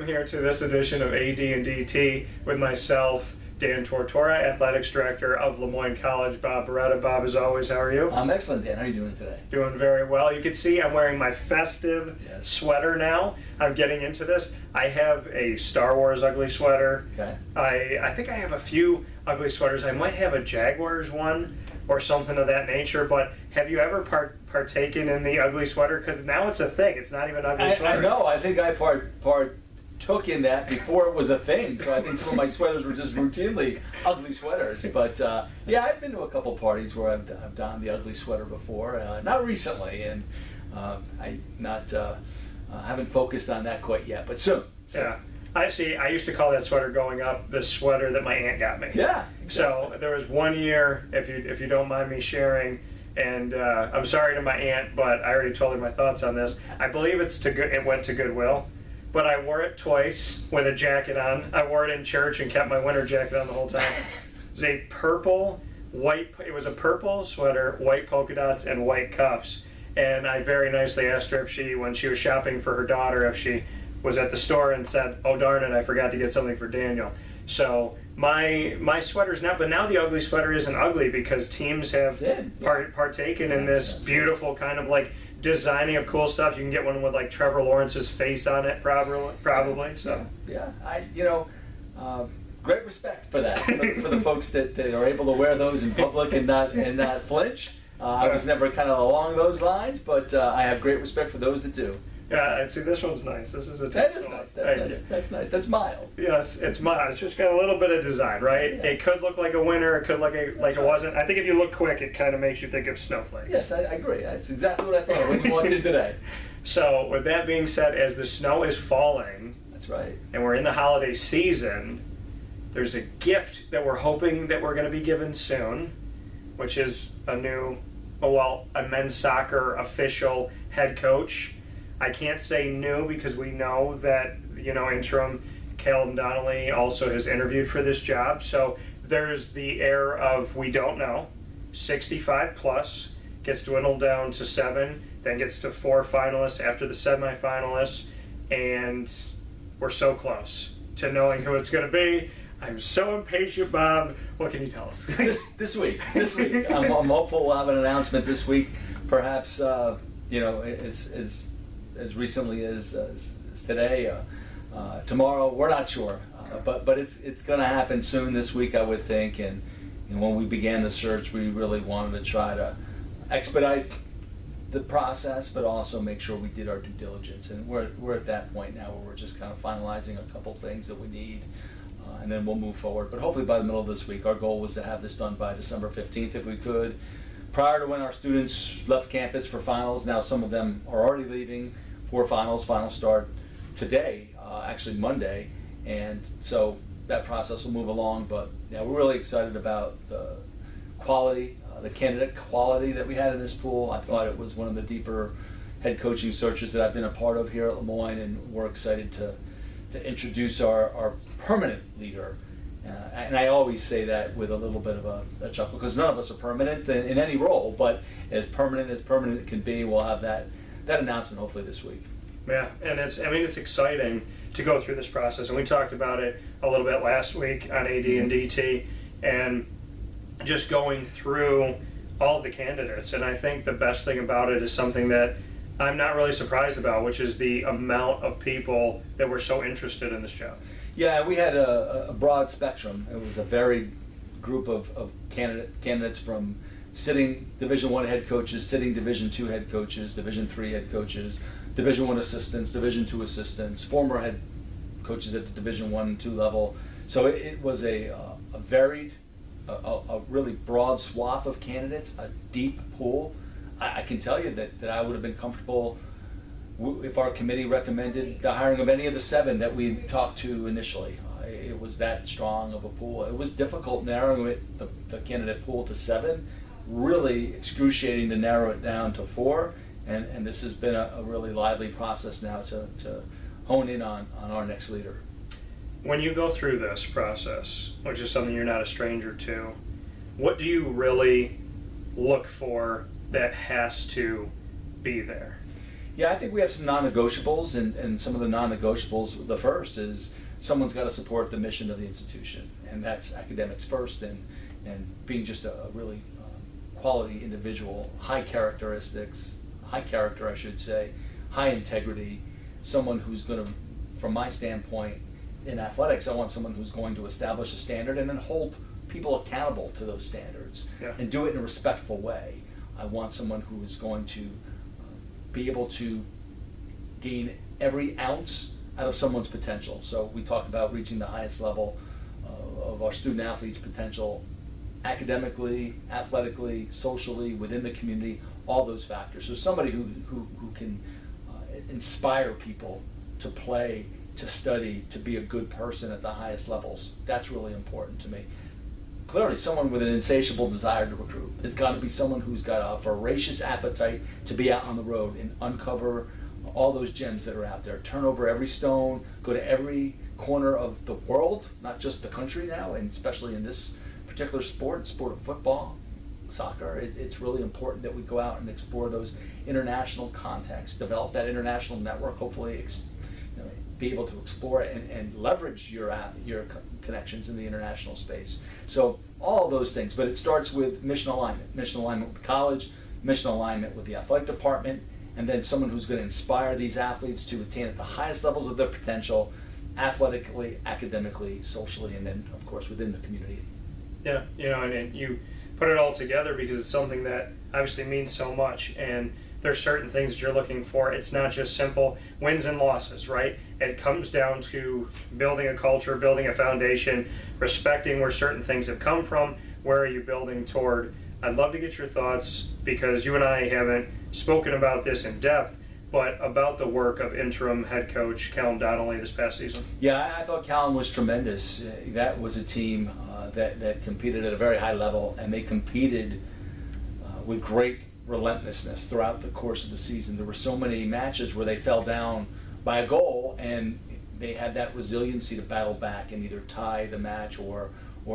Welcome here to this edition of AD and DT with myself, Dan Tortora, Athletics Director of LeMoyne College. Bob Beretta. Bob, as always, how are you? I'm excellent, Dan. How are you doing today? Doing very well. You can see I'm wearing my festive sweater now. I'm getting into this. I have a Star Wars ugly sweater. Okay. I think I have a few ugly sweaters. I might have a Jaguars one or something of that nature, but have you ever partaken in the ugly sweater? Because now it's a thing. It's not even ugly sweater. I know. I think I partook in that before it was a thing, so I think some of my sweaters were just routinely ugly sweaters. But yeah, I've been to a couple parties where I've donned the ugly sweater before. Not recently, and I haven't focused on that quite yet, but soon. Yeah. I used to call that sweater going up the sweater that my aunt got me. Yeah. Exactly. So there was one year, if you don't mind me sharing, and I'm sorry to my aunt, but I already told her my thoughts on this. I believe it went to Goodwill, but I wore it twice with a jacket on. I wore it in church and kept my winter jacket on the whole time. It was a purple sweater, white polka dots, and white cuffs. And I very nicely asked her when she was shopping for her daughter, if she was at the store and said, "Oh darn it, I forgot to get something for Daniel." So my sweater's now, but now the ugly sweater isn't ugly because teams have partaken in this beautiful kind of like designing of cool stuff. You can get one with like Trevor Lawrence's face on it, probably. So yeah, great respect for that for the folks that are able to wear those in public and not flinch. I was never kind of along those lines, but I have great respect for those that do. Yeah, and see, this one's nice. This is a That is nice. That's nice. That's mild. Yes, it's mild. It's just got a little bit of design, right? Yeah. It could look like a winter. It could look like it wasn't. I think if you look quick, it kind of makes you think of snowflakes. Yes, I agree. That's exactly what I thought when you walked in today. So, with that being said, as the snow is falling, that's right, and we're in the holiday season, there's a gift that we're hoping that we're going to be given soon, which is a men's soccer official head coach. I can't say new because we know that, interim Callum Donnelly also has interviewed for this job. So there's the air of we don't know. 65 plus gets dwindled down to 7, then gets to 4 finalists after the semifinalists, and we're so close to knowing who it's going to be. I'm so impatient, Bob. What can you tell us? This week. I'm hopeful we'll have an announcement this week. Perhaps, as recently as today, tomorrow. We're not sure, but it's going to happen soon this week, I would think. And when we began the search, we really wanted to try to expedite the process, but also make sure we did our due diligence. And we're at that point now where we're just kind of finalizing a couple things that we need, and then we'll move forward. But hopefully by the middle of this week, our goal was to have this done by December 15th if we could, prior to when our students left campus for finals. Now some of them are already leaving for finals. Finals start today, actually Monday, and so that process will move along. But yeah, we're really excited about the quality, the candidate quality that we had in this pool. I thought it was one of the deeper head coaching searches that I've been a part of here at LeMoyne, and we're excited to introduce our permanent leader. And I always say that with a little bit of a chuckle, because none of us are permanent in any role, but as permanent can be. We'll have that announcement hopefully this week. Yeah, and it's exciting to go through this process, and we talked about it a little bit last week on AD and DT, and just going through all of the candidates. And I think the best thing about it is something that I'm not really surprised about, which is the amount of people that were so interested in this job. Yeah, we had a broad spectrum. It was a varied group of candidates from sitting Division I head coaches, sitting Division II head coaches, Division III head coaches, Division I assistants, Division II assistants, former head coaches at the Division I and II level. So it was a varied, a really broad swath of candidates, a deep pool. I can tell you that I would have been comfortable if our committee recommended the hiring of any of the 7 that we talked to initially. It was that strong of a pool. It was difficult narrowing the candidate pool to 7, really excruciating to narrow it down to 4, and this has been a really lively process now to hone in on our next leader. When you go through this process, which is something you're not a stranger to, what do you really look for that has to be there? Yeah, I think we have some non-negotiables, and some of the non-negotiables, the first is someone's got to support the mission of the institution, and that's academics first, and being just a really quality individual, high character, I should say, high integrity, someone who's going to, from my standpoint, in athletics, I want someone who's going to establish a standard and then hold people accountable to those standards, and do it in a respectful way. I want someone who is going to be able to gain every ounce out of someone's potential. So we talk about reaching the highest level of our student athletes' potential, academically, athletically, socially, within the community, all those factors. So somebody who can inspire people to play, to study, to be a good person at the highest levels. That's really important to me. Clearly, someone with an insatiable desire to recruit. It's got to be someone who's got a voracious appetite to be out on the road and uncover all those gems that are out there. Turn over every stone, go to every corner of the world, not just the country now, and especially in this particular sport of football, soccer. It's really important that we go out and explore those international contexts, develop that international network, hopefully be able to explore it and leverage your connections in the international space. So all of those things, but it starts with mission alignment with the college, mission alignment with the athletic department, and then someone who's going to inspire these athletes to attain at the highest levels of their potential, athletically, academically, socially, and then of course within the community. Yeah, and you put it all together because it's something that obviously means so much, and there's certain things that you're looking for. It's not just simple wins and losses, right? It comes down to building a culture, building a foundation, respecting where certain things have come from. Where are you building toward? I'd love to get your thoughts, because you and I haven't spoken about this in depth, but about the work of interim head coach Callum Donnelly this past season. Yeah, I thought Callum was tremendous. That was a team that competed at a very high level, and they competed with great relentlessness throughout the course of the season. There were so many matches where they fell down by a goal, and they had that resiliency to battle back and either tie the match or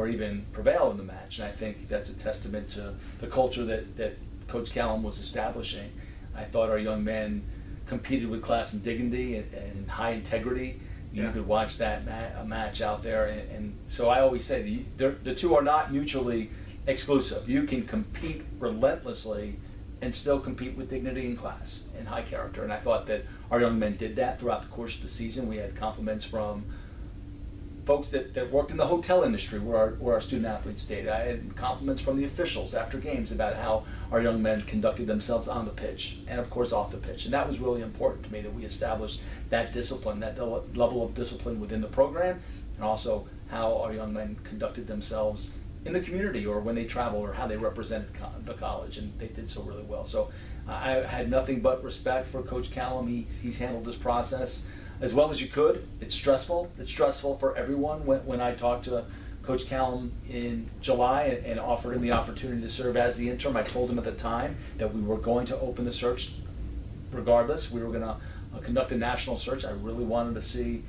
even prevail in the match. And I think that's a testament to the culture that Coach Callum was establishing. I thought our young men competed with class and dignity and high integrity. You could watch that match out there, and so I always say the two are not mutually exclusive. You can compete relentlessly and still compete with dignity and class and high character. And I thought that our young men did that throughout the course of the season. We had compliments from folks that worked in the hotel industry where our student athletes stayed. I had compliments from the officials after games about how our young men conducted themselves on the pitch and of course off the pitch. And that was really important to me, that we established that discipline, that level of discipline within the program, and also how our young men conducted themselves in the community or when they travel or how they represented the college, and they did so really well. So I had nothing but respect for Coach Callum. He's handled this process as well as you could. It's stressful. It's stressful for everyone. When I talked to Coach Callum in July and offered him the opportunity to serve as the interim, I told him at the time that we were going to open the search regardless. We were going to conduct a national search. I really wanted to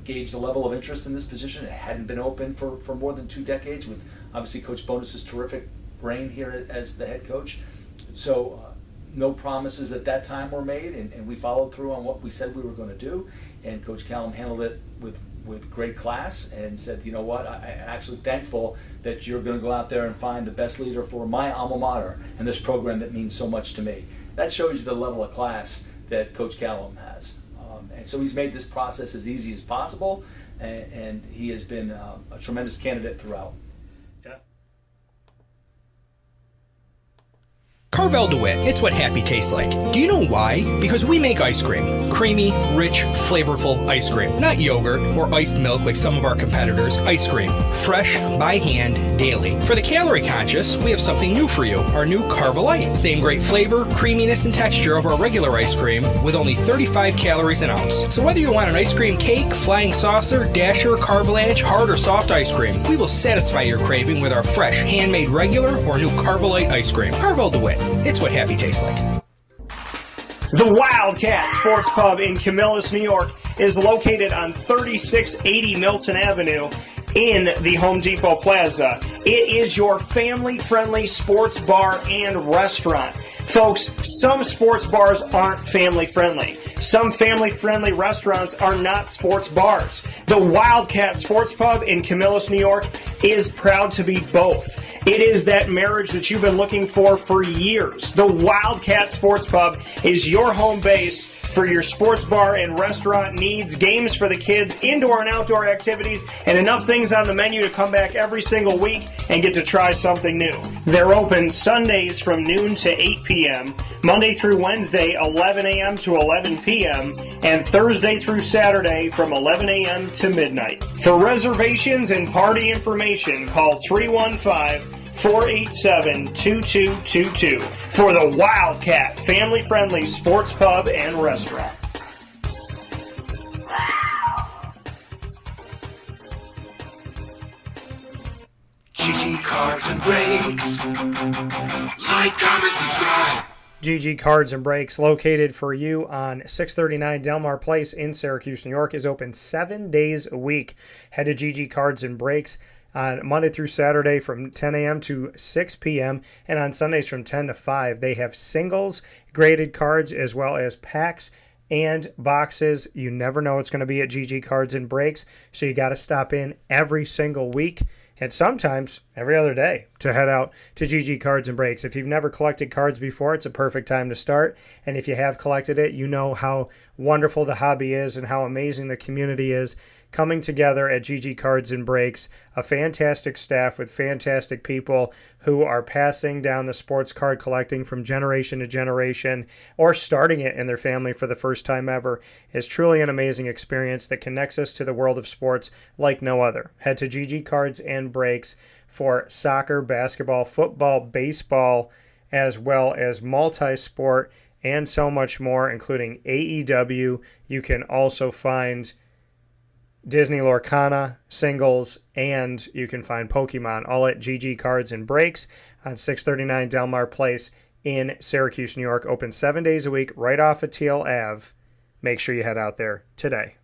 gauge the level of interest in this position. It hadn't been open for more than 2 decades, with obviously Coach Bonus's terrific reign here as the head coach. So no promises at that time were made, and we followed through on what we said we were going to do. And Coach Callum handled it with great class and said, you know what, I'm actually thankful that you're going to go out there and find the best leader for my alma mater and this program that means so much to me. That shows you the level of class that Coach Callum has. And so he's made this process as easy as possible, and he has been a tremendous candidate throughout. Carvel DeWitt, it's what happy tastes like. Do you know why? Because we make ice cream. Creamy, rich, flavorful ice cream. Not yogurt or iced milk like some of our competitors. Ice cream. Fresh, by hand, daily. For the calorie conscious, we have something new for you. Our new Carvelite. Same great flavor, creaminess, and texture of our regular ice cream with only 35 calories an ounce. So whether you want an ice cream cake, flying saucer, dasher, carvalanche, hard or soft ice cream, we will satisfy your craving with our fresh, handmade regular or new Carvelite ice cream. Carvel DeWitt. It's what happy tastes like. The Wildcat Sports Pub in Camillus, New York is located on 3680 Milton Avenue in the Home Depot Plaza. It is your family-friendly sports bar and restaurant. Folks, some sports bars aren't family friendly. Some family-friendly restaurants are not sports bars. The Wildcat Sports Pub in Camillus, New York is proud to be both. It is that marriage that you've been looking for years. The Wildcat Sports Pub is your home base for your sports bar and restaurant needs, games for the kids, indoor and outdoor activities, and enough things on the menu to come back every single week and get to try something new. They're open Sundays from noon to 8 p.m., Monday through Wednesday, 11 a.m. to 11 p.m., and Thursday through Saturday from 11 a.m. to midnight. For reservations and party information, call 315-487-2222 for the Wildcat family-friendly sports pub and restaurant. GG Cards and Breaks. Like, comment, subscribe. GG Cards and Breaks, located for you on 639 Delmar Place in Syracuse, New York, is open 7 days a week. Head to GG Cards and Breaks on Monday through Saturday from 10 a.m. to 6 p.m. and on Sundays from 10 to 5. They have singles, graded cards, as well as packs and boxes. You never know what's going to be at GG Cards and Breaks, so you got to stop in every single week and sometimes every other day to head out to GG Cards and Breaks. If you've never collected cards before, it's a perfect time to start. And if you have collected it, you know how wonderful the hobby is and how amazing the community is coming together at GG Cards and Breaks. A fantastic staff with fantastic people who are passing down the sports card collecting from generation to generation or starting it in their family for the first time ever. Is truly an amazing experience that connects us to the world of sports like no other. Head to GG Cards and Breaks for soccer, basketball, football, baseball, as well as multi-sport and so much more, including AEW. You can also find Disney Lorcana singles, and you can find Pokemon, all at GG Cards and Breaks on 639 Delmar Place in Syracuse, New York. Open 7 days a week right off of Teal Ave. Make sure you head out there today.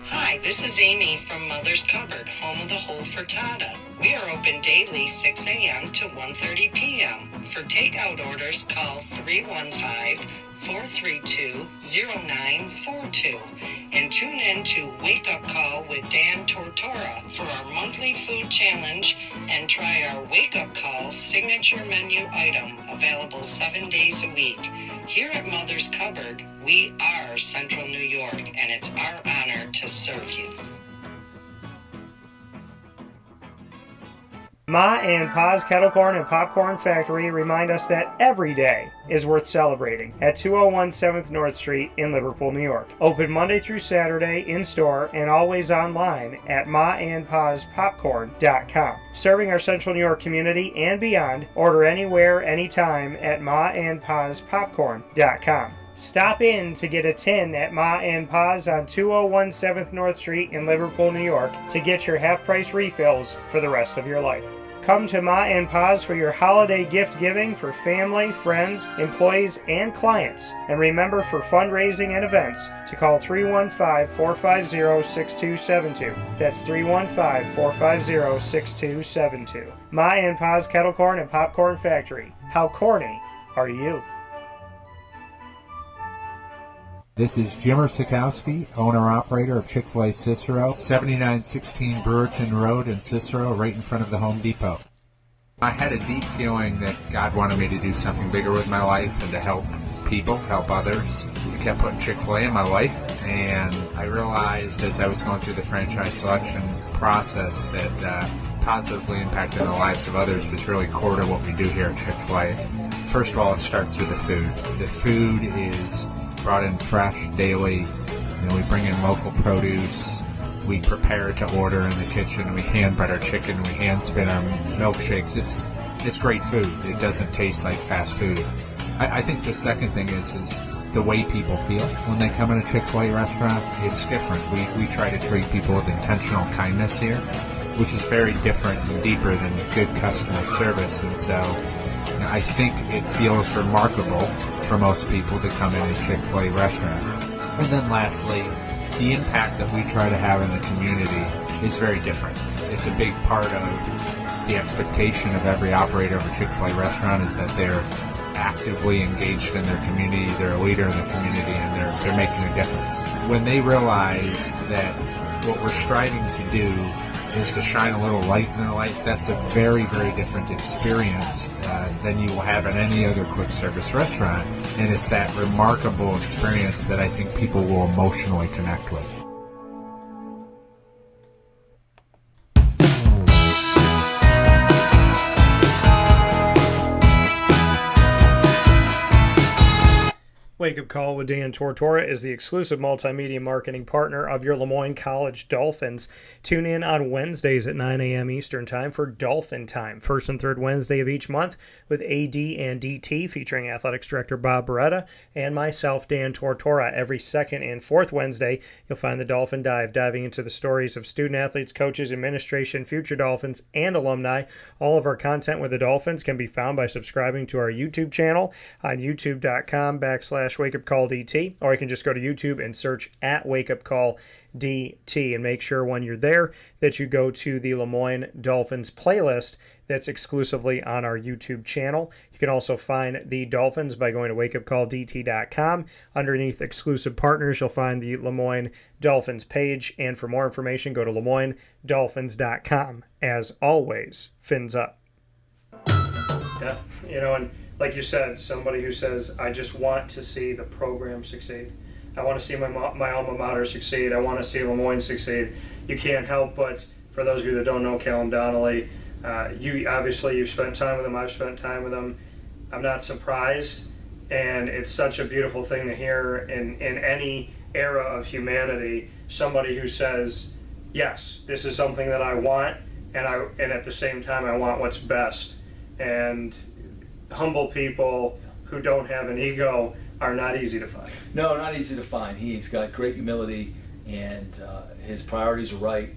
Hi, this is Amy from Mother's Cupboard, home of the whole frittata. We are open daily 6 a.m. to 1:30 p.m. For takeout orders, call 315-432-0942 and tune in to Wake Up Call with Dan Tortora for our monthly food challenge and try our Wake Up Call signature menu item available 7 days a week. Here at Mother's Cupboard, we are Central New York, and it's our honor to serve you. Ma and Pa's Kettle Corn and Popcorn Factory remind us that every day is worth celebrating at 201 7th North Street in Liverpool, New York. Open Monday through Saturday in-store and always online at maandpaspopcorn.com. Serving our Central New York community and beyond, order anywhere, anytime at maandpaspopcorn.com. Stop in to get a tin at Ma and Pa's on 201 7th North Street in Liverpool, New York to get your half-price refills for the rest of your life. Come to Ma and Pa's for your holiday gift giving for family, friends, employees, and clients. And remember, for fundraising and events, to call 315-450-6272. That's 315-450-6272. Ma and Pa's Kettle Corn and Popcorn Factory. How corny are you? This is Jimmer Sikowski, owner-operator of Chick-fil-A Cicero, 7916 Brewerton Road in Cicero, right in front of the Home Depot. I had a deep feeling that God wanted me to do something bigger with my life and to help people, help others. He kept putting Chick-fil-A in my life, and I realized as I was going through the franchise selection process that positively impacting the lives of others was really core to what we do here at Chick-fil-A. First of all, it starts with the food. The food is brought in fresh daily. We bring in local produce. We prepare to order in the kitchen. We hand bread our chicken. We hand spin our milkshakes. It's great food. It doesn't taste like fast food. I think the second thing is the way people feel when they come in a Chick-fil-A restaurant. It's different. We try to treat people with intentional kindness here, which is very different and deeper than good customer service. And so I think it feels remarkable for most people to come in a Chick-fil-A restaurant. And then lastly, the impact that we try to have in the community is very different. It's a big part of the expectation of every operator of a Chick-fil-A restaurant is that they're actively engaged in their community, they're a leader in the community, and they're making a difference. When they realize that what we're striving to do is to shine a little light in their life, that's a very, very different experience than you will have at any other quick service restaurant. And it's that remarkable experience that I think people will emotionally connect with. Wake Up Call with Dan Tortora is the exclusive multimedia marketing partner of your LeMoyne College Dolphins. Tune in on Wednesdays at 9 a.m. Eastern Time for Dolphin Time, first and third Wednesday of each month, with AD and DT featuring Athletics Director Bob Beretta and myself, Dan Tortora. Every second and fourth Wednesday, you'll find the Dolphin Dive, diving into the stories of student athletes, coaches, administration, future Dolphins, and alumni. All of our content with the Dolphins can be found by subscribing to our YouTube channel on youtube.com/WakeUpCallDT, or you can just go to YouTube and search at WakeUpCallDT, and make sure when you're there that you go to the LeMoyne Dolphins playlist that's exclusively on our YouTube channel. You can also find the Dolphins by going to WakeUpCallDT.com. Underneath exclusive partners, you'll find the LeMoyne Dolphins page, and for more information, go to LeMoyneDolphins.com. As always, fins up. Yeah, and like you said, somebody who says, I just want to see the program succeed. I want to see my alma mater succeed. I want to see LeMoyne succeed. You can't help but, for those of you that don't know Callum Donnelly, you've spent time with him, I've spent time with him. I'm not surprised, and it's such a beautiful thing to hear in any era of humanity, somebody who says, yes, this is something that I want, and at the same time I want what's best. And humble people who don't have an ego are not easy to find. No, not easy to find. He's got great humility, and his priorities are right.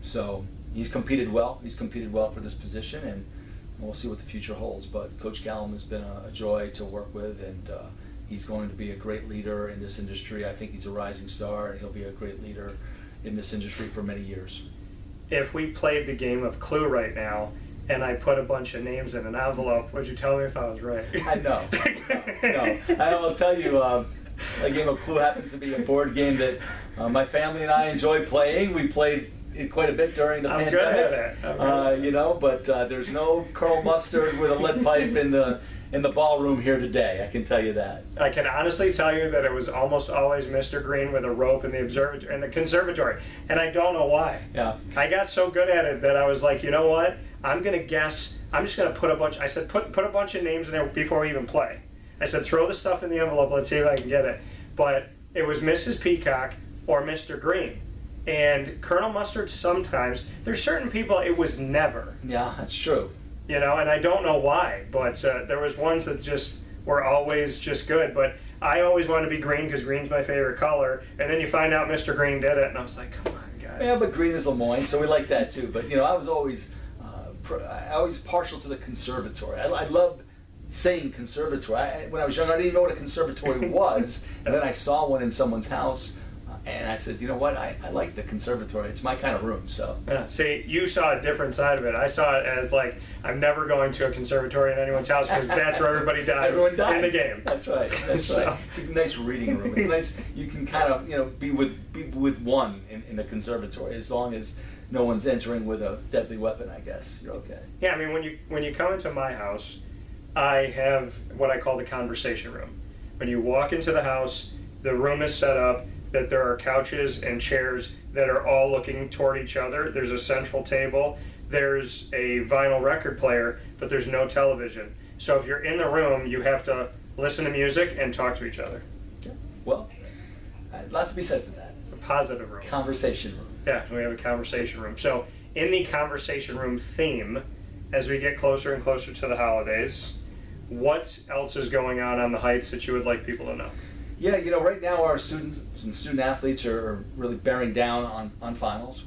So he's competed well. He's competed well for this position, and we'll see what the future holds. But Coach Callum has been a joy to work with, and he's going to be a great leader in this industry. I think he's a rising star, and he'll be a great leader in this industry for many years. If we played the game of Clue right now, and I put a bunch of names in an envelope, would you tell me if I was right? I know. No. I will tell you, a game of Clue happens to be a board game that my family and I enjoy playing. We played it quite a bit during the pandemic. I'm good at it. But there's no Colonel Mustard with a lead pipe in the ballroom here today. I can tell you that. I can honestly tell you that it was almost always Mr. Green with a rope in the conservatory, and I don't know why. Yeah. I got so good at it that I was like, you know what? I'm gonna guess. I'm just gonna put a bunch. I said put a bunch of names in there before we even play. I said throw the stuff in the envelope. Let's see if I can get it. But it was Mrs. Peacock or Mr. Green, and Colonel Mustard. Sometimes there's certain people it was never. Yeah, that's true. And I don't know why, but there was ones that just were always just good. But I always wanted to be green because green's my favorite color. And then you find out Mr. Green did it, and I was like, come on, guys. Yeah, but green is LeMoyne, so we like that too. But I was always partial to the conservatory. I loved saying conservatory. When I was young, I didn't know what a conservatory was, and then I saw one in someone's house, and I said, you know what, I like the conservatory. It's my kind of room. So yeah. See, you saw a different side of it. I saw it as like, I'm never going to a conservatory in anyone's house because that's where everybody dies. Everyone dies in the game. That's right. That's right. It's a nice reading room. It's nice. You can kind of be with one in the conservatory, as long as no one's entering with a deadly weapon. I guess you're okay. Yeah, I mean, when you come into my house, I have what I call the conversation room. When you walk into the house, the room is set up that there are couches and chairs that are all looking toward each other. There's a central table. There's a vinyl record player, but there's no television. So if you're in the room, you have to listen to music and talk to each other. Yeah. Well, a lot to be said for that. It's a positive room. Conversation room. Yeah, we have a conversation room. So in the conversation room theme, as we get closer and closer to the holidays, what else is going on the Heights that you would like people to know? Yeah, right now our students and student athletes are really bearing down on finals.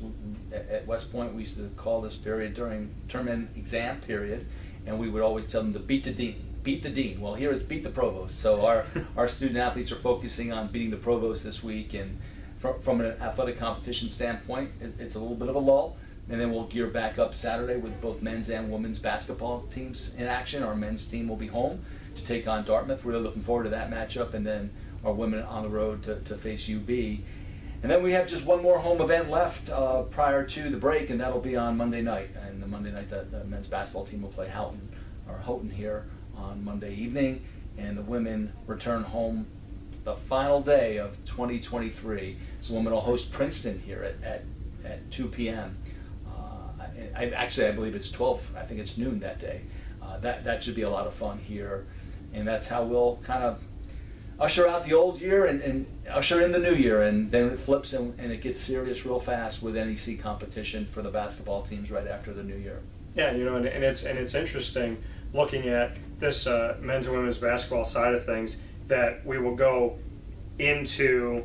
At West Point, we used to call this period during term end exam period, and we would always tell them to beat the dean. Beat the dean. Well, here it's beat the provost. So our student athletes are focusing on beating the provost this week, and from an athletic competition standpoint, it's a little bit of a lull. And then we'll gear back up Saturday with both men's and women's basketball teams in action. Our men's team will be home to take on Dartmouth. We're really looking forward to that matchup, and then our women on the road to face UB. And then we have just one more home event left prior to the break, and that'll be on Monday night. And the Monday night, the men's basketball team will play Houghton here on Monday evening, and the women return home the final day of 2023. The women will host Princeton here at 2 p.m. I believe it's 12. I think it's noon that day. That should be a lot of fun here, and that's how we'll kind of usher out the old year and usher in the new year, and then it flips and it gets serious real fast with NEC competition for the basketball teams right after the new year. Yeah, and it's interesting looking at this men's and women's basketball side of things that we'll go to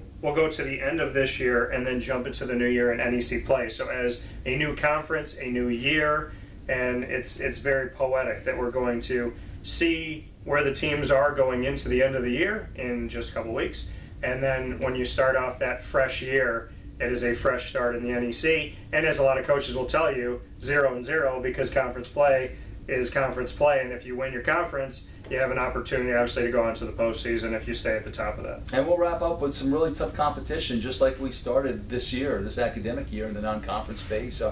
the end of this year and then jump into the new year in NEC play. So as a new conference, a new year, and it's very poetic that we're going to see where the teams are going into the end of the year in just a couple weeks. And then when you start off that fresh year, it is a fresh start in the NEC. And as a lot of coaches will tell you, 0-0, because conference play is conference play. And if you win your conference, you have an opportunity, obviously, to go on to the postseason if you stay at the top of that. And we'll wrap up with some really tough competition, just like we started this year, this academic year, in the non-conference space.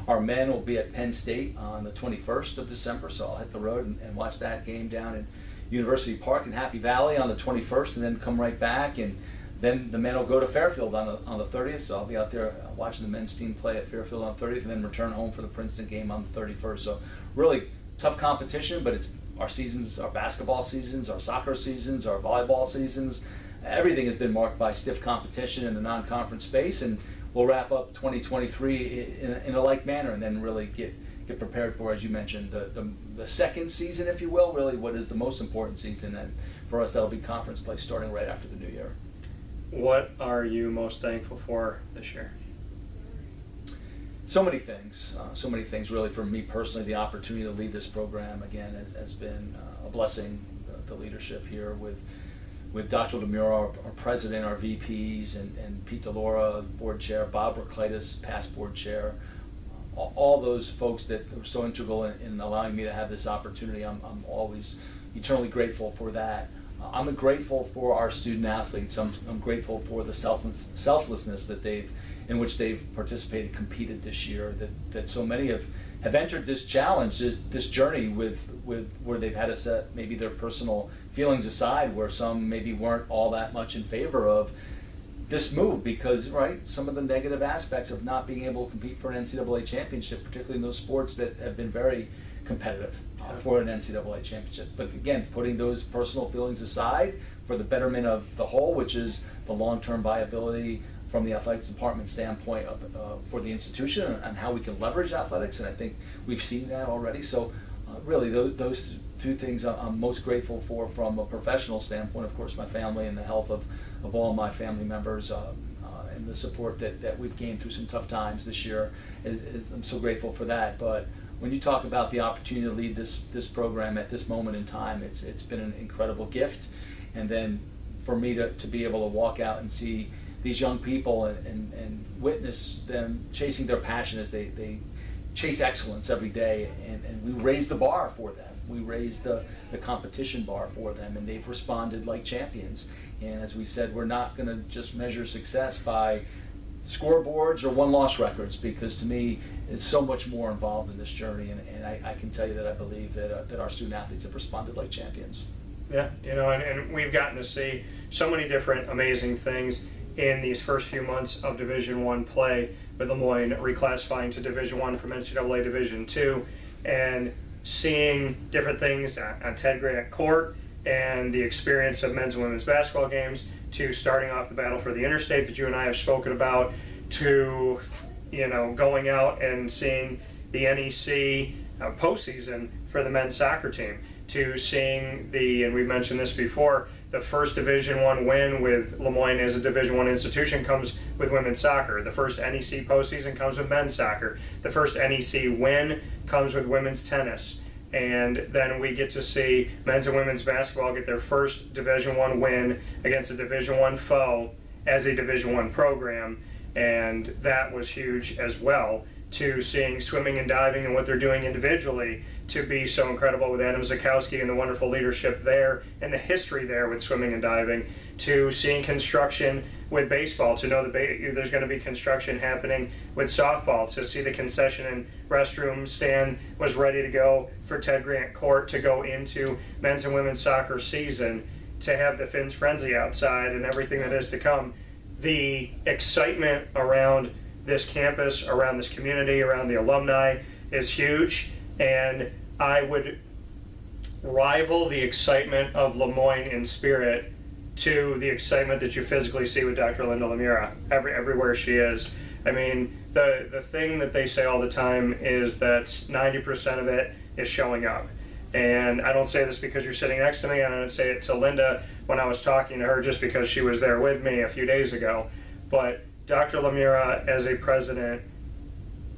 Our men will be at Penn State on the 21st of December, so I'll hit the road and watch that game down in University Park in Happy Valley on the 21st, and then come right back. And then the men will go to Fairfield on the 30th, so I'll be out there watching the men's team play at Fairfield on the 30th, and then return home for the Princeton game on the 31st. So really tough competition, but it's our seasons, our basketball seasons, our soccer seasons, our volleyball seasons. Everything has been marked by stiff competition in the non-conference space, and we'll wrap up 2023 in a like manner, and then really get prepared for, as you mentioned, the second season, if you will, really what is the most important season, and for us that'll be conference play starting right after the new year. What are you most thankful for this year? So many things really. For me personally, the opportunity to lead this program again has been a blessing. The leadership here with Dr. Demura, our president, our VPs, and Pete DeLaura, board chair, Bob Beretta, past board chair, all those folks that were so integral in allowing me to have this opportunity. I'm always eternally grateful for that. I'm grateful for our student athletes. I'm grateful for the selflessness in which they've participated, competed this year. That so many have entered this challenge, this journey with where they've had to set maybe their personal feelings aside, where some maybe weren't all that much in favor of this move because, right, some of the negative aspects of not being able to compete for an NCAA championship, particularly in those sports that have been very competitive for an NCAA championship. But again, putting those personal feelings aside for the betterment of the whole, which is the long-term viability from the athletics department standpoint for the institution and how we can leverage athletics, and I think we've seen that already. So really those two things I'm most grateful for from a professional standpoint. Of course, my family and the health of all my family members and the support that we've gained through some tough times this year. I'm so grateful for that. But when you talk about the opportunity to lead this program at this moment in time, it's been an incredible gift. And then for me to be able to walk out and see these young people and witness them chasing their passion as they chase excellence every day, and we raise the bar for them. We raise the competition bar for them, and they've responded like champions. And as we said, we're not going to just measure success by scoreboards or one-loss records, because to me, it's so much more involved in this journey, and I can tell you that I believe that our student athletes have responded like champions. Yeah, and we've gotten to see so many different amazing things in these first few months of Division I play, with LeMoyne reclassifying to Division I from NCAA Division II, and seeing different things on Ted Grant Court and the experience of men's and women's basketball games, to starting off the battle for the interstate that you and I have spoken about, to going out and seeing the NEC postseason for the men's soccer team, to seeing and we've mentioned this before, the first Division I win with LeMoyne as a Division I institution comes with women's soccer. The first NEC postseason comes with men's soccer. The first NEC win comes with women's tennis. And then we get to see men's and women's basketball get their first Division I win against a Division I foe as a Division I program. And that was huge as well, to seeing swimming and diving and what they're doing individually to be so incredible with Adam Zakowski and the wonderful leadership there and the history there with swimming and diving, to seeing construction with baseball, to know that there's going to be construction happening with softball, to see the concession and restroom stand was ready to go for Ted Grant Court to go into men's and women's soccer season, to have the Finn's Frenzy outside and everything that is to come. The excitement around this campus, around this community, around the alumni is huge, and I would rival the excitement of LeMoyne in spirit to the excitement that you physically see with Dr. Linda Lemura everywhere she is. I mean, the thing that they say all the time is that 90% of it is showing up. And I don't say this because you're sitting next to me, and I don't say it to Linda when I was talking to her just because she was there with me a few days ago. But Dr. Lemura, as a president,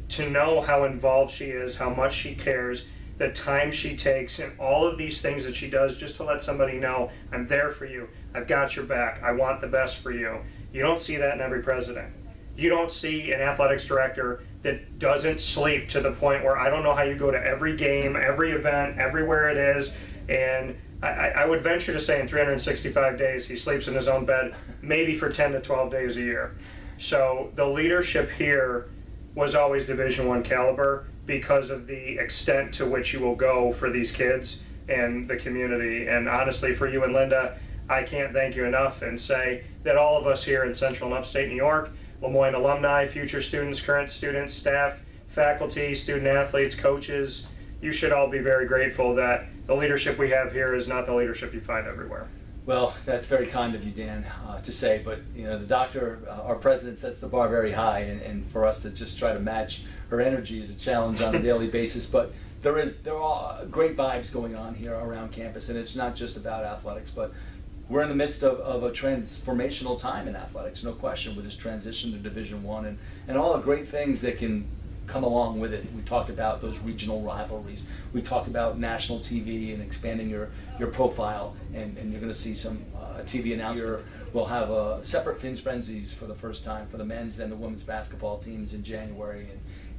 to know how involved she is, how much she cares, the time she takes, and all of these things that she does just to let somebody know, I'm there for you, I've got your back, I want the best for you. You don't see that in every president. You don't see an athletics director that doesn't sleep to the point where I don't know how you go to every game, every event, everywhere it is, and I would venture to say in 365 days he sleeps in his own bed maybe for 10 to 12 days a year. So the leadership here was always Division I caliber because of the extent to which you will go for these kids and the community. And honestly, for you and Linda, I can't thank you enough and say that all of us here in Central and Upstate New York, LeMoyne alumni, future students, current students, staff, faculty, student athletes, coaches, you should all be very grateful that the leadership we have here is not the leadership you find everywhere. Well, that's very kind of you, Dan, to say, but the doctor, our president, sets the bar very high, and for us to just try to match her energy is a challenge on a daily basis. But there are great vibes going on here around campus, and it's not just about athletics, but we're in the midst of a transformational time in athletics, no question, with this transition to Division I and all the great things that can come along with it. We talked about those regional rivalries. We talked about national TV and expanding your profile, and you're going to see some TV announcement. We'll have separate Finn's Frenzies for the first time for the men's and the women's basketball teams in January,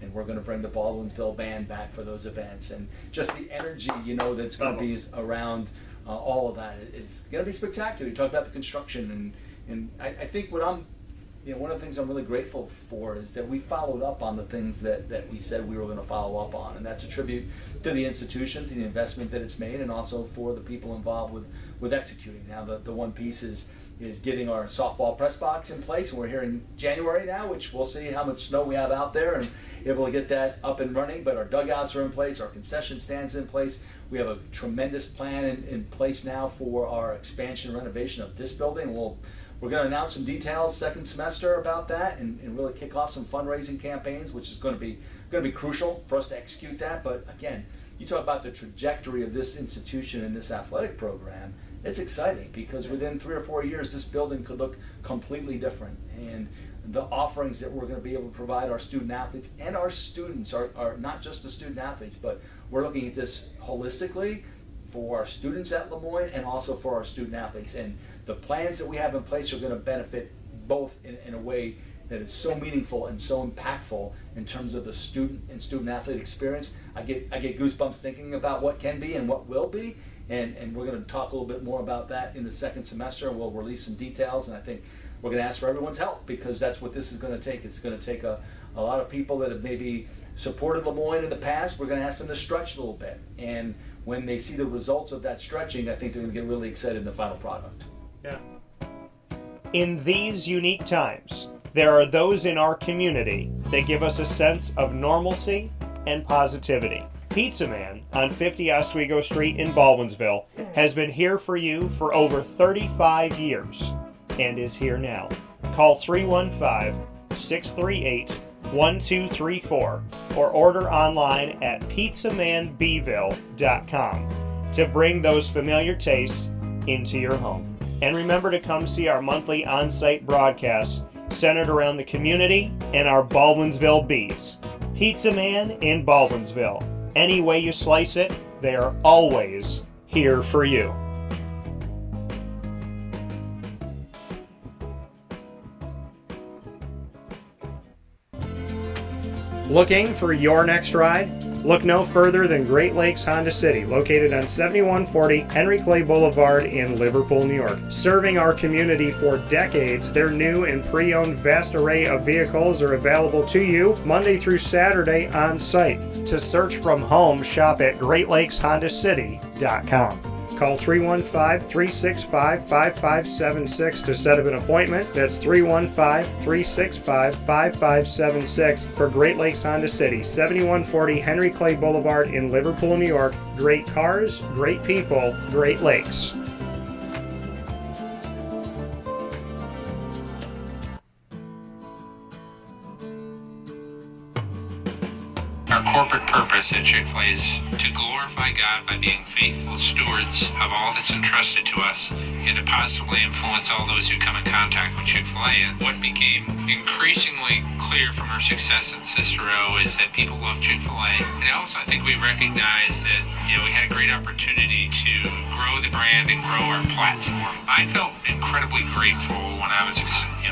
and we're going to bring the Baldwinsville band back for those events, and just the energy that's going to be around all of that is going to be spectacular. You talked about the construction, and I think what I'm one of the things I'm really grateful for is that we followed up on the things that we said we were going to follow up on, and that's a tribute to the institution, to the investment that it's made, and also for the people involved with executing. Now the one piece is getting our softball press box in place, and we're here in January now, which we'll see how much snow we have out there and able to get that up and running, but our dugouts are in place, our concession stands in place. We have a tremendous plan in place now for our expansion and renovation of this building. We're going to announce some details second semester about that and really kick off some fundraising campaigns, which is going to be crucial for us to execute that. But again, you talk about the trajectory of this institution and this athletic program. It's exciting because within 3 or 4 years, this building could look completely different. And the offerings that we're going to be able to provide our student athletes and our students are not just the student athletes, but we're looking at this holistically for our students at LeMoyne and also for our student athletes. And the plans that we have in place are going to benefit both in a way that is so meaningful and so impactful in terms of the student and student athlete experience. I get goosebumps thinking about what can be and what will be, and we're going to talk a little bit more about that in the second semester. We'll release some details, and I think we're going to ask for everyone's help because that's what this is going to take. It's going to take a lot of people that have maybe supported LeMoyne in the past. We're going to ask them to stretch a little bit, and when they see the results of that stretching, I think they're going to get really excited in the final product. Yeah. In these unique times, there are those in our community that give us a sense of normalcy and positivity. Pizza Man on 50 Oswego Street in Baldwinsville has been here for you for over 35 years and is here now. Call 315-638-1234 or order online at pizzamanbville.com to bring those familiar tastes into your home. And remember to come see our monthly on-site broadcasts centered around the community and our Baldwinsville Bees. Pizza Man in Baldwinsville. Any way you slice it, they are always here for you. Looking for your next ride? Look no further than Great Lakes Honda City, located on 7140 Henry Clay Boulevard in Liverpool, New York. Serving our community for decades, their new and pre-owned vast array of vehicles are available to you Monday through Saturday on site. To search from home, shop at GreatLakesHondaCity.com. Call 315-365-5576 to set up an appointment. That's 315-365-5576 for Great Lakes Honda City, 7140 Henry Clay Boulevard in Liverpool, New York. Great cars, great people, Great Lakes. Our corporate purpose at Chick-fil-A is to glorify God by being faithful stewards of all that's entrusted to us and to positively influence all those who come in contact with Chick-fil-A. And what became increasingly clear from our success at Cicero is that people love Chick-fil-A. And also I think we recognized that, we had a great opportunity to grow the brand and grow our platform. I felt incredibly grateful when I was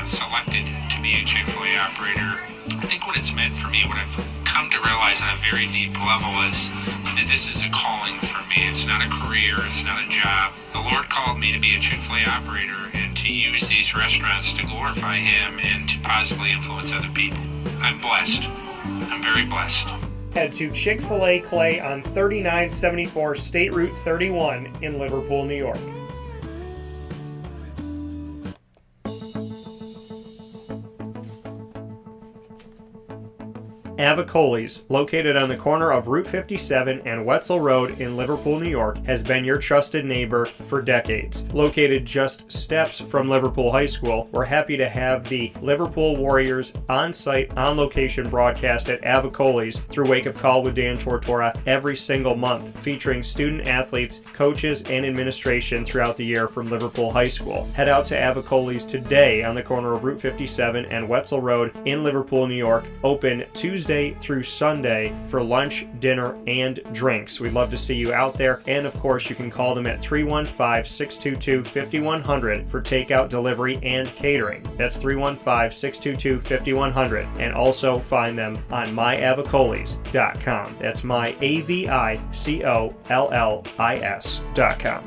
selected to be a Chick-fil-A operator. I think what it's meant for me, what I've come to realize on a very deep level is that this is a calling for me. It's not a career, it's not a job. The Lord called me to be a Chick-fil-A operator and to use these restaurants to glorify Him and to positively influence other people. I'm blessed. I'm very blessed. Head to Chick-fil-A Clay on 3974 State Route 31 in Liverpool, New York. Avicoli's, located on the corner of Route 57 and Wetzel Road in Liverpool, New York, has been your trusted neighbor for decades. Located just steps from Liverpool High School, we're happy to have the Liverpool Warriors on-site, on-location broadcast at Avicoli's through Wake Up Call with Dan Tortora every single month, featuring student athletes, coaches, and administration throughout the year from Liverpool High School. Head out to Avicoli's today on the corner of Route 57 and Wetzel Road in Liverpool, New York, open Tuesday through Sunday for lunch, dinner, and drinks. We'd love to see you out there, and of course you can call them at 315-622-5100 for takeout, delivery, and catering. That's 315-622-5100, and also find them on myavicolis.com. That's myavicollis.com.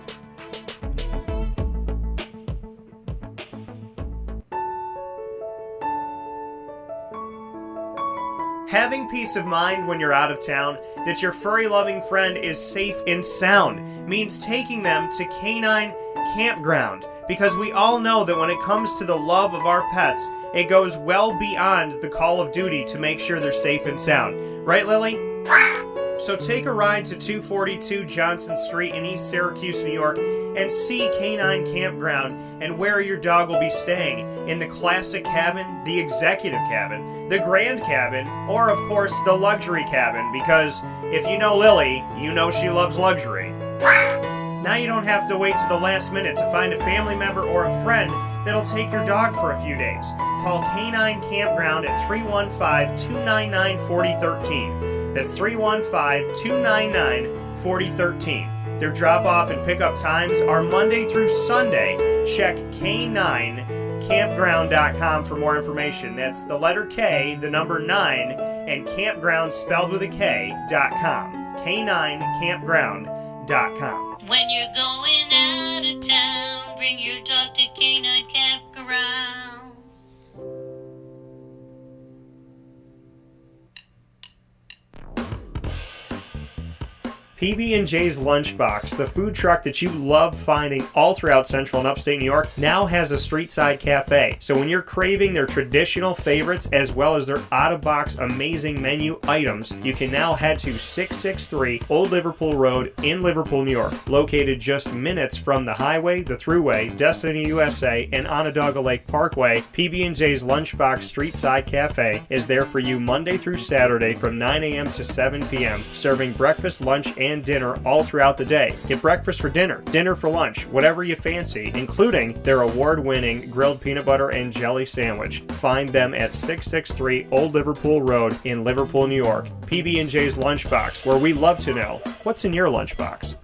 Having peace of mind when you're out of town that your furry-loving friend is safe and sound means taking them to Canine Campground, because we all know that when it comes to the love of our pets, it goes well beyond the call of duty to make sure they're safe and sound. Right, Lily? So take a ride to 242 Johnson Street in East Syracuse, New York, and see Canine Campground and where your dog will be staying, in the classic cabin, the executive cabin, the grand cabin, or of course the luxury cabin, because if you know Lily, you know she loves luxury. Now you don't have to wait to the last minute to find a family member or a friend that'll take your dog for a few days. Call Canine Campground at 315-299-4013. That's 315-299-4013. Their drop-off and pickup times are Monday through Sunday. Check K9campground.com for more information. That's the letter K, the number 9, and campground spelled with a K.com. K9campground.com. When you're going out of town, bring your dog to K9 Campground. PB&J's Lunchbox, the food truck that you love finding all throughout Central and Upstate New York, now has a street-side cafe. So when you're craving their traditional favorites as well as their out-of-box amazing menu items, you can now head to 663 Old Liverpool Road in Liverpool, New York. Located just minutes from the highway, the Thruway, Destiny USA, and Onondaga Lake Parkway, PB&J's Lunchbox Street-Side Cafe is there for you Monday through Saturday from 9 a.m. to 7 p.m., serving breakfast, lunch, and dinner all throughout the day. Get breakfast for dinner, dinner for lunch, whatever you fancy, including their award-winning grilled peanut butter and jelly sandwich. Find them at 663 Old Liverpool Road in Liverpool, New York. PB&J's Lunchbox, where we love to know what's in your lunchbox.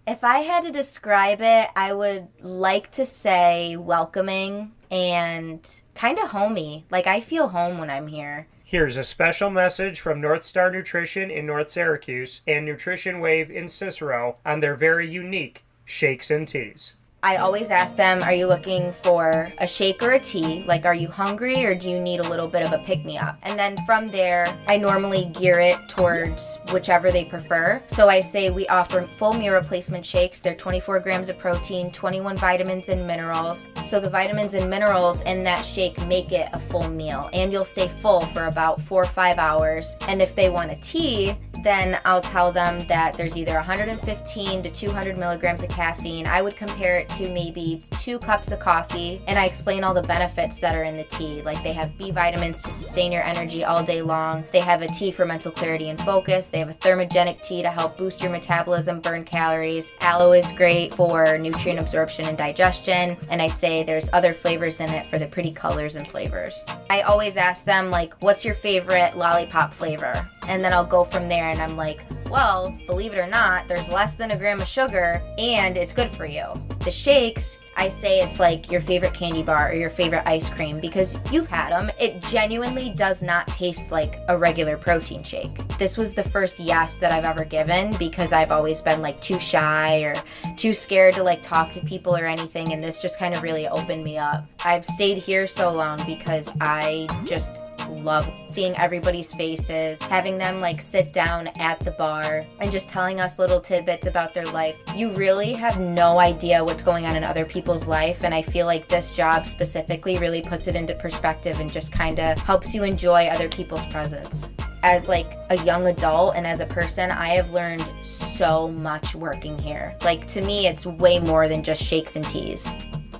If I had to describe it, I would like to say welcoming. and kind of homey. Like, I feel home when I'm here. Here's a special message from North Star Nutrition in North Syracuse and Nutrition Wave in Cicero on their very unique shakes and teas. I always ask them, are you looking for a shake or a tea? Like, are you hungry or do you need a little bit of a pick-me-up? And then from there, I normally gear it towards whichever they prefer. So I say we offer full meal replacement shakes. They're 24 grams of protein, 21 vitamins and minerals. So the vitamins and minerals in that shake make it a full meal. And you'll stay full for about 4 or 5 hours. And if they want a tea, then I'll tell them that there's either 115 to 200 milligrams of caffeine. I would compare it to maybe 2 cups of coffee, and I explain all the benefits that are in the tea. Like, they have B vitamins to sustain your energy all day long. They have a tea for mental clarity and focus. They have a thermogenic tea to help boost your metabolism, burn calories. Aloe is great for nutrient absorption and digestion, and I say there's other flavors in it for the pretty colors and flavors. I always ask them, like, what's your favorite lollipop flavor? And then I'll go from there, and I'm like, well, believe it or not, there's less than a gram of sugar, and it's good for you. The shakes, I say it's like your favorite candy bar or your favorite ice cream, because you've had them. It genuinely does not taste like a regular protein shake. This was the first yes that I've ever given, because I've always been like too shy or too scared to like talk to people or anything, and this just kind of really opened me up. I've stayed here so long because I just love seeing everybody's faces, having them like sit down at the bar and just telling us little tidbits about their life. You really have no idea what's going on in other people's life, and I feel like this job specifically really puts it into perspective and just kind of helps you enjoy other people's presence. As like a young adult and as a person, I have learned so much working here. Like, to me, it's way more than just shakes and teas.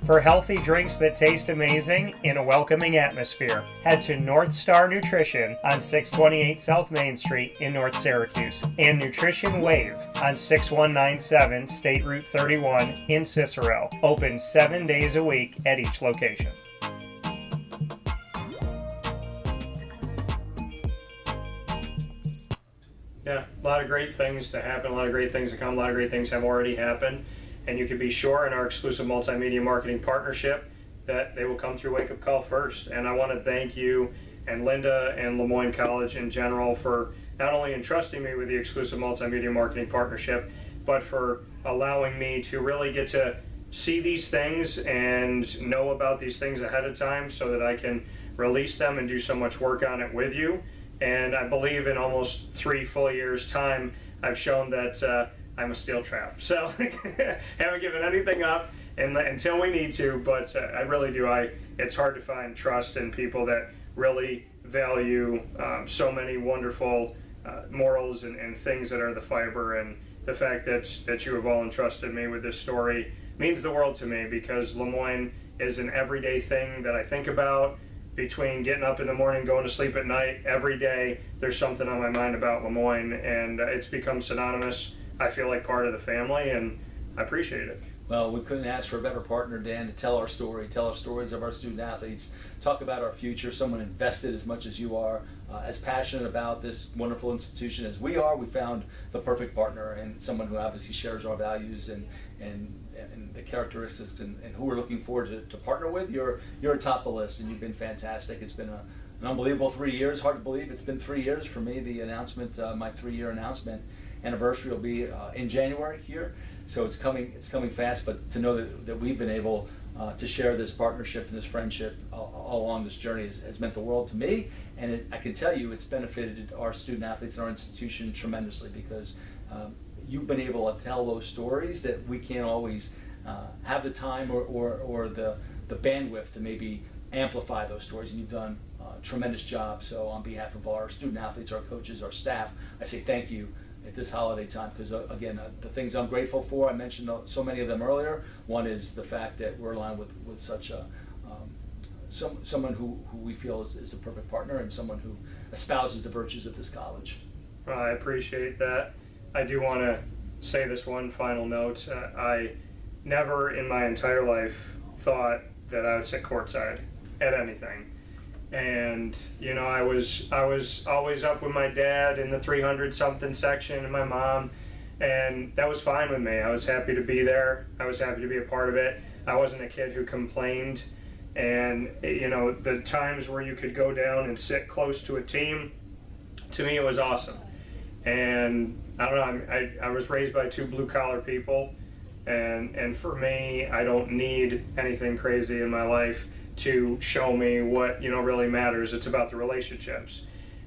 For healthy drinks that taste amazing in a welcoming atmosphere, head to North Star Nutrition on 628 South Main Street in North Syracuse and Nutrition Wave on 6197 State Route 31 in Cicero. Open 7 days a week at each location. Yeah, a lot of great things to happen, a lot of great things to come, a lot of great things have already happened. And you can be sure in our exclusive multimedia marketing partnership that they will come through Wake Up Call first. And I want to thank you and Linda and LeMoyne College in general for not only entrusting me with the exclusive multimedia marketing partnership, but for allowing me to really get to see these things and know about these things ahead of time so that I can release them and do so much work on it with you. And I believe in almost 3 full years' time, I've shown that I'm a steel trap. So haven't given anything up until we need to, but I really do. It's hard to find trust in people that really value so many wonderful morals and things that are the fiber. And the fact that you have all entrusted me with this story means the world to me, because LeMoyne is an everyday thing that I think about. Between getting up in the morning, going to sleep at night, every day there's something on my mind about LeMoyne, and it's become synonymous. I feel like part of the family, and I appreciate it. Well, we couldn't ask for a better partner, Dan, to tell our story, tell our stories of our student athletes, talk about our future, someone invested as much as you are, as passionate about this wonderful institution as we are. We found the perfect partner, and someone who obviously shares our values and the characteristics and who we're looking forward to partner with. You're atop the list, and you've been fantastic. It's been an unbelievable 3 years. Hard to believe it's been 3 years for me. The announcement, my 3-year announcement anniversary will be in January here, so it's coming fast. But to know that we've been able to share this partnership and this friendship all along this journey has meant the world to me, and I can tell you it's benefited our student athletes and our institution tremendously, because you've been able to tell those stories that we can't always have the time or the bandwidth to maybe amplify those stories, and you've done a tremendous job. So on behalf of our student athletes, our coaches, our staff, I say thank you at this holiday time, because again, the things I'm grateful for, I mentioned so many of them earlier. One is the fact that we're aligned with such someone who we feel is a perfect partner, and someone who espouses the virtues of this college. I appreciate that. I do want to say this one final note. I never in my entire life thought that I would sit courtside at anything. And you know, I was always up with my dad in the 300-something section, and my mom, and that was fine with me. I was happy to be there. I was happy to be a part of it. I wasn't a kid who complained, And the times where you could go down and sit close to a team, to me it was awesome. And I don't know, I was raised by two blue collar people, and for me, I don't need anything crazy in my life to show me what really matters. It's about the relationships.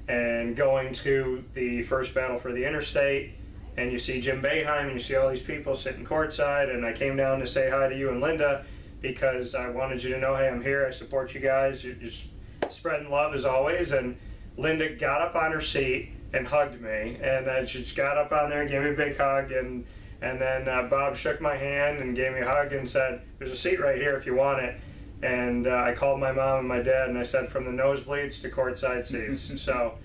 And going to the first battle for the interstate, and you see Jim Boeheim, and you see all these people sitting courtside, and I came down to say hi to you and Linda because I wanted you to know, hey, I'm here, I support you guys, you're just spreading love as always. And Linda got up on her seat and hugged me, and she just got up on there and gave me a big hug, and then Bob shook my hand and gave me a hug and said, there's a seat right here if you want it. And I called my mom and my dad, and I said, from the nosebleeds to courtside seats. So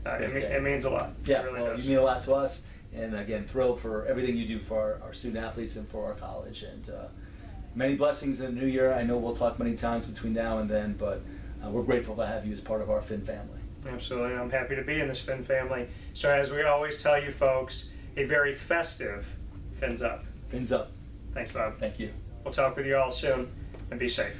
it means a lot. Yeah, it really well, does. you mean a lot to us, and again, thrilled for everything you do for our student athletes and for our college. And many blessings in the new year. I know we'll talk many times between now and then, but we're grateful to have you as part of our Finn family. Absolutely. I'm happy to be in this Finn family. So as we always tell you folks, a very festive Fins Up. Fins up. Thanks, Bob. Thank you. We'll talk with you all soon, and be safe.